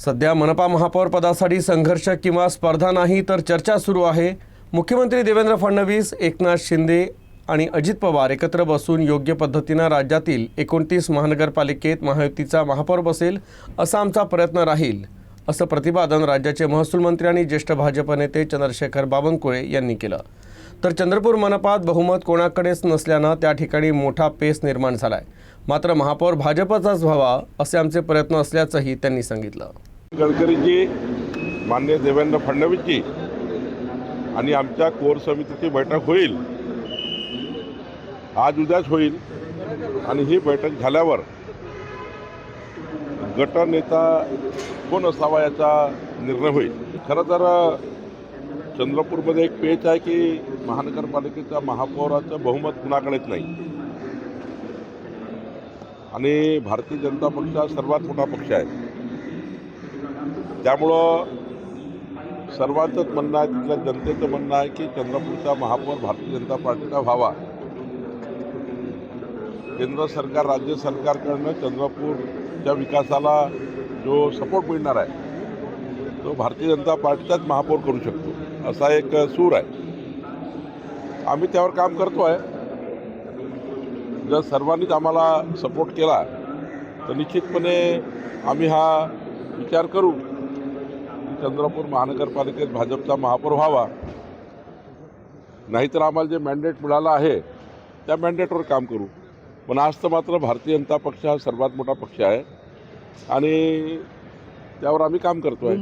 सध्या मनपा महापौर पदासाठी संघर्ष किंवा स्पर्धा नाही तर चर्चा सुरू आहे। मुख्यमंत्री देवेंद्र फडणवीस, एकनाथ शिंदे आणि अजित पवार एकत्र बसून योग्य पद्धतीने राज्यातील 29 महानगरपालिकेत महायुतीचा महापौर बसेल असा आमचा प्रयत्न राहील, असं प्रतिपादन राज्याचे महसूल मंत्री आणि ज्येष्ठ भाजप नेते चंद्रशेखर बावनकुळे यांनी केलं। तर चंद्रपूर मनपात बहुमत कोणाकडेच नसल्याने त्या ठिकाणी मोठा पेच निर्माण झालाय। मात्र महापौर भाजपचाच व्हावा असे आमचे प्रयत्न असल्याचंही त्यांनी सांगितलं। गडकरीजी, माननीय देवेंद्र फडणवीसजी आणि आमच्या कोर समितीची बैठक होईल, आज उद्याच होईल आणि ही बैठक झाल्यावर गटनेता कोण असावा याचा निर्णय होईल। खरं तर चंद्रपूरमध्ये एक पेच आहे की महानगरपालिकेच्या महापौराचं बहुमत कुणाकडेच नाही आणि भारतीय जनता पक्ष हा सर्वात मोठा पक्ष आहे। त्यामुळं सर्वांचंच म्हणणं आहे, तिथल्या जनतेचं म्हणणं आहे की चंद्रपूरचा महापौर भारतीय जनता पार्टीचा व्हावा। केंद्र सरकार, राज्य सरकारकडनं चंद्रपूरच्या विकासाला जो सपोर्ट मिळणार आहे तो भारतीय जनता पार्टीचाच महापौर करू शकतो, असा एक सूर आहे। आम्ही त्यावर काम करतो आहे। जर सर्वांनीच आम्हाला सपोर्ट केला तर निश्चितपणे आम्ही हा विचार करू की चंद्रपूर महानगरपालिकेत भाजपचा महापौर व्हावा। नाहीतर आम्हाला जे मॅन्डेट मिळालं आहे त्या मॅन्डेटवर काम करू। पण आज तर मात्र भारतीय जनता पक्ष हा सर्वात मोठा पक्ष आहे आणि त्यावर आम्ही काम करतो आहे।